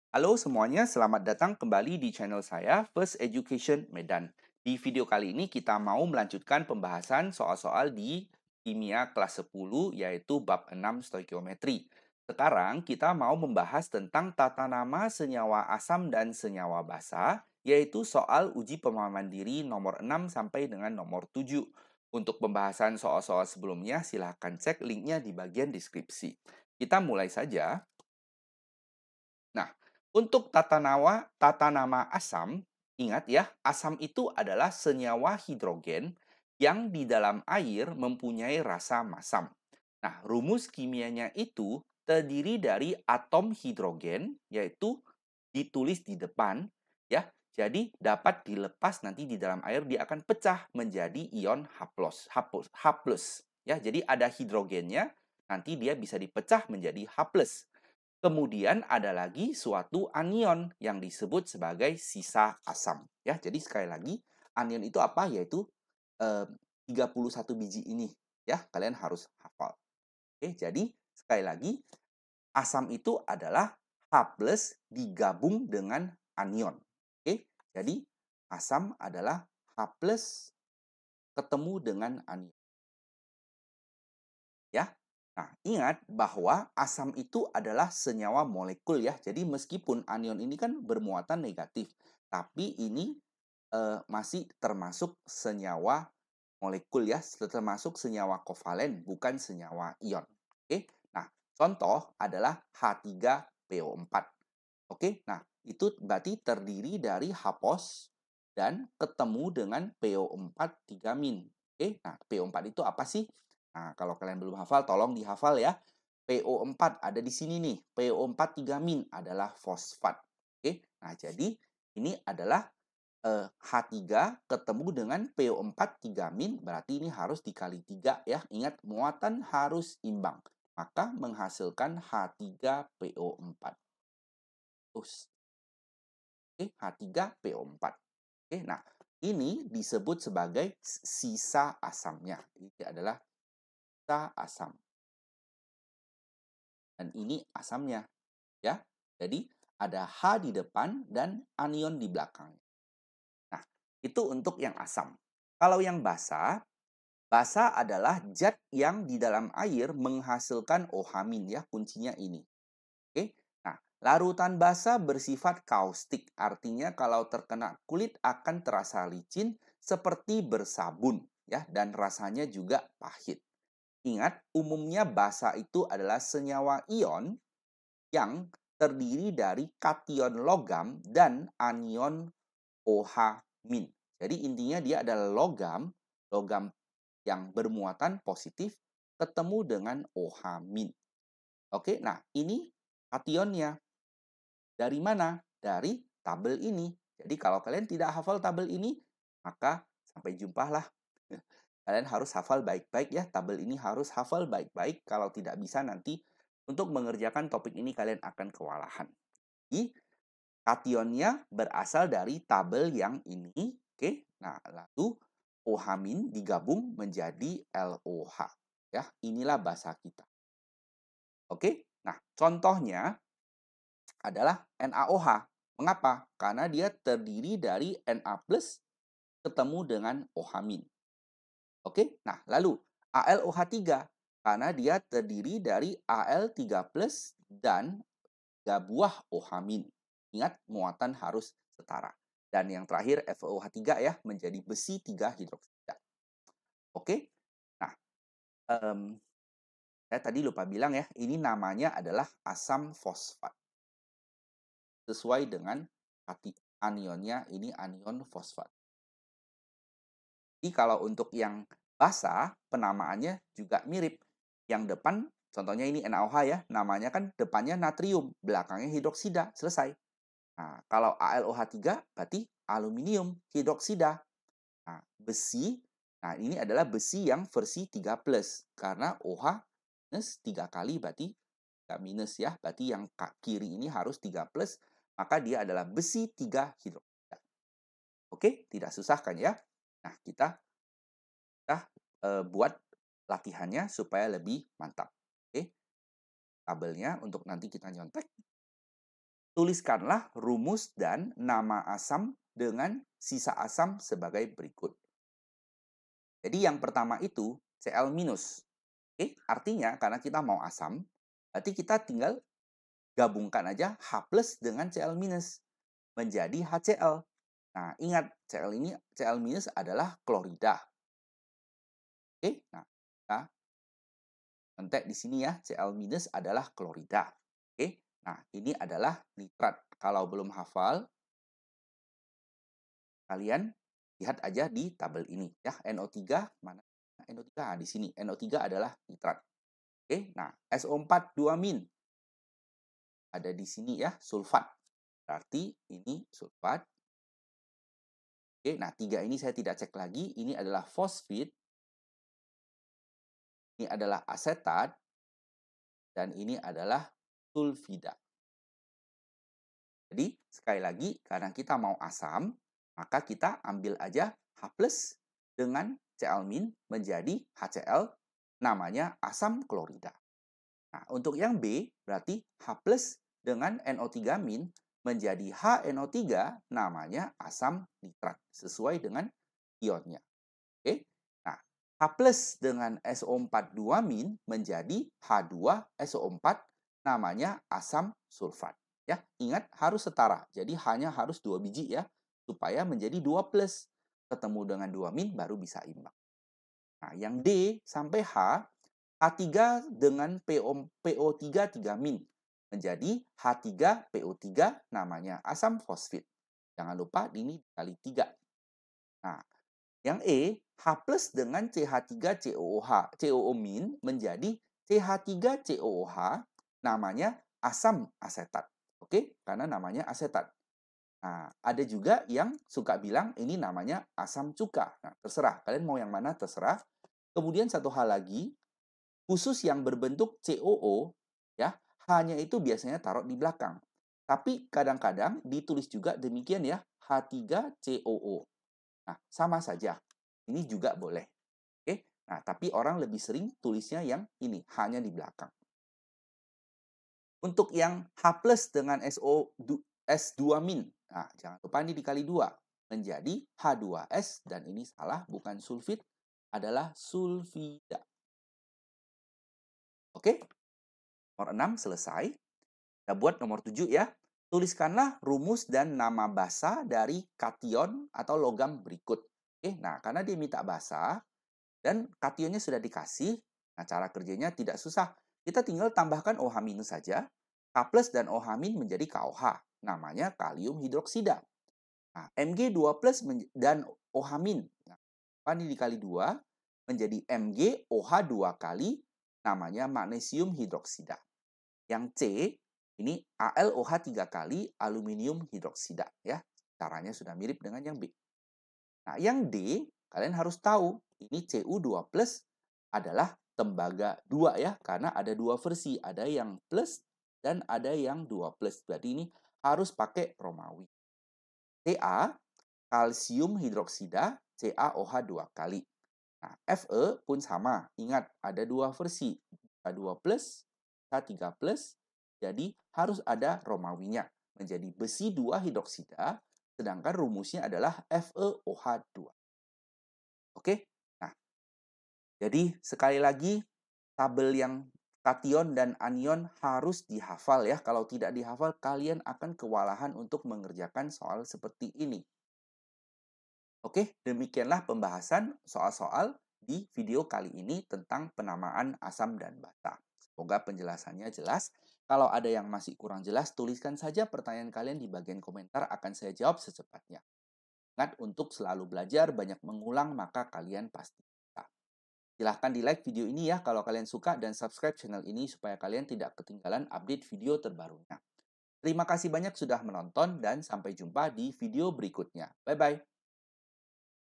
Halo semuanya, selamat datang kembali di channel saya, First Education Medan. Di video kali ini kita mau melanjutkan pembahasan soal-soal di kimia kelas 10, yaitu bab 6 stoikiometri. Sekarang kita mau membahas tentang tata nama senyawa asam dan senyawa basa, yaitu soal uji pemahaman diri nomor 6 sampai dengan nomor 7. Untuk pembahasan soal-soal sebelumnya, silahkan cek linknya di bagian deskripsi. Kita mulai saja. Nah, untuk tata nama asam, ingat ya, asam itu adalah senyawa hidrogen yang di dalam air mempunyai rasa masam. Nah, rumus kimianya itu terdiri dari atom hidrogen, yaitu ditulis di depan, ya. Jadi dapat dilepas nanti di dalam air, dia akan pecah menjadi ion H+. Ya, jadi ada hidrogennya, nanti dia bisa dipecah menjadi H+. Kemudian ada lagi suatu anion yang disebut sebagai sisa asam. Ya, jadi sekali lagi, anion itu apa? Yaitu 31 biji ini. Ya, kalian harus hafal. Oke, jadi sekali lagi, asam itu adalah H+ digabung dengan anion. Oke, jadi asam adalah H+ ketemu dengan anion. Ya. Nah, ingat bahwa asam itu adalah senyawa molekul ya. Jadi meskipun anion ini kan bermuatan negatif, tapi ini masih termasuk senyawa molekul ya, termasuk senyawa kovalen, bukan senyawa ion. Oke. Nah, contoh adalah H3PO4. Oke. Nah, itu berarti terdiri dari H+ dan ketemu dengan PO4 3-. Oke. Nah, PO4 itu apa sih? Nah, kalau kalian belum hafal, tolong dihafal ya. PO4 ada di sini nih. PO4 3- adalah fosfat. Oke. Nah, jadi ini adalah H3 ketemu dengan PO4 3-, berarti ini harus dikali 3 ya. Ingat, muatan harus imbang. Maka menghasilkan H3PO4. Terus, oke, H3PO4. Oke, nah ini disebut sebagai sisa asamnya. Ini adalah sisa asam. Dan ini asamnya, ya. Jadi ada H di depan dan anion di belakang. Nah, itu untuk yang asam. Kalau yang basa, basa adalah zat yang di dalam air menghasilkan OH- ya, kuncinya ini. Oke. Nah, larutan basa bersifat kaustik, artinya kalau terkena kulit akan terasa licin seperti bersabun ya, dan rasanya juga pahit. Ingat, umumnya basa itu adalah senyawa ion yang terdiri dari kation logam dan anion OH-. Jadi intinya dia adalah logam, logam yang bermuatan positif ketemu dengan OH-. Oke, nah ini kationnya. Dari mana? Dari tabel ini. Jadi kalau kalian tidak hafal tabel ini, maka sampai jumpa lah. Kalian harus hafal baik-baik ya. Tabel ini harus hafal baik-baik. Kalau tidak bisa nanti untuk mengerjakan topik ini kalian akan kewalahan. Jadi kationnya berasal dari tabel yang ini. Oke. Nah, lalu OH- digabung menjadi LOH. Ya, inilah bahasa kita. Oke. Nah, contohnya adalah NaOH. Mengapa? Karena dia terdiri dari Na+ ketemu dengan OH-. Oke. Nah, lalu AlOH3 karena dia terdiri dari Al3+ dan 3 buah OH-. Ingat, muatan harus setara. Dan yang terakhir FeOH3 ya, menjadi besi 3 hidroksida. Oke. Nah, saya tadi lupa bilang ya, ini namanya adalah asam fosfat. Sesuai dengan anionnya, ini anion fosfat. Jadi kalau untuk yang basa, penamaannya juga mirip. Yang depan, contohnya ini NaOH ya, namanya kan depannya natrium, belakangnya hidroksida, selesai. Nah, kalau AlOH3 berarti aluminium hidroksida. Nah, besi, nah ini adalah besi yang versi 3+, karena OH minus 3 kali berarti 3 minus ya, berarti yang kiri ini harus 3+, maka dia adalah besi 3 hidroksida. Oke, tidak susah kan ya? Nah, kita buat latihannya supaya lebih mantap. Oke, tabelnya untuk nanti kita nyontek. tuliskanlah rumus dan nama asam dengan sisa asam sebagai berikut. Jadi yang pertama itu Cl-. Oke, artinya karena kita mau asam, berarti kita tinggal gabungkan aja H+ dengan Cl- menjadi HCl. Nah, ingat Cl- adalah klorida. Oke, nah kita kontek di sini ya, Cl- adalah klorida. Oke, nah ini adalah nitrat. Kalau belum hafal, kalian lihat aja di tabel ini ya. NO3 mana? NO3 di sini. NO3 adalah nitrat. Oke, nah SO4 2-min ada di sini ya, sulfat. Berarti ini sulfat. Oke, nah 3 ini saya tidak cek lagi. Ini adalah fosfit. Ini adalah asetat. Dan ini adalah sulfida. Jadi, sekali lagi, karena kita mau asam, maka kita ambil aja H+ dengan Cl- menjadi HCl, namanya asam klorida. Nah, untuk yang B, berarti H+ dengan NO3- menjadi HNO3, namanya asam nitrat, sesuai dengan ionnya. Oke? Nah, H+ dengan SO4 2- menjadi H2SO4, namanya asam sulfat. Ya, ingat harus setara. Jadi hanya harus 2 biji ya, supaya menjadi 2+. Ketemu dengan 2- baru bisa imbang. Nah, yang D sampai H, H3 dengan PO3 3- menjadi H3PO3, namanya asam fosfit. Jangan lupa ini dikali 3. Nah, yang E, H+ dengan CH3COOH, menjadi CH3COOH, namanya asam asetat. Oke, karena namanya asetat. Nah, ada juga yang suka bilang ini namanya asam cuka. Nah, terserah. Kalian mau yang mana, terserah. Kemudian satu hal lagi, khusus yang berbentuk COO, ya, hanya itu biasanya taruh di belakang. Tapi kadang-kadang ditulis juga demikian ya, H3COO. Nah, sama saja. Ini juga boleh. Oke? Nah, tapi orang lebih sering tulisnya yang ini, hanya di belakang. Untuk yang H+ dengan S2-. Nah, jangan lupa ini dikali 2. Menjadi H2S, dan ini salah, bukan sulfit, adalah sulfida. Oke? Nomor 6 selesai. Kita buat nomor 7 ya. Tuliskanlah rumus dan nama basa dari kation atau logam berikut. Oke, nah karena dia minta basa dan kationnya sudah dikasih, nah cara kerjanya tidak susah. Kita tinggal tambahkan OH- saja. K+ dan OH- menjadi KOH. Namanya kalium hidroksida. Nah, Mg2+ dan OH-. Nah, ini dikali 2 menjadi MgOH 2 kali, namanya magnesium hidroksida. Yang C, ini AlOH 3 kali aluminium hidroksida. Ya, caranya sudah mirip dengan yang B. Nah, yang D, kalian harus tahu, ini Cu2+ adalah tembaga 2 ya, karena ada 2 versi. Ada yang plus dan ada yang 2+. Berarti ini harus pakai Romawi. Ca, kalsium hidroksida, CaOH 2 kali. Nah, Fe pun sama. Ingat, ada 2 versi. K2+, K3+, jadi harus ada Romawinya. Menjadi besi 2 hidroksida, sedangkan rumusnya adalah FeOH2. Oke? Nah, jadi sekali lagi, tabel yang kation dan anion harus dihafal ya. Kalau tidak dihafal, kalian akan kewalahan untuk mengerjakan soal seperti ini. Oke, demikianlah pembahasan soal-soal di video kali ini tentang penamaan asam dan basa. Semoga penjelasannya jelas. Kalau ada yang masih kurang jelas, tuliskan saja pertanyaan kalian di bagian komentar, akan saya jawab secepatnya. Ingat untuk selalu belajar, banyak mengulang, maka kalian pasti bisa. Silahkan di-like video ini ya kalau kalian suka, dan subscribe channel ini supaya kalian tidak ketinggalan update video terbarunya. Terima kasih banyak sudah menonton, dan sampai jumpa di video berikutnya. Bye-bye.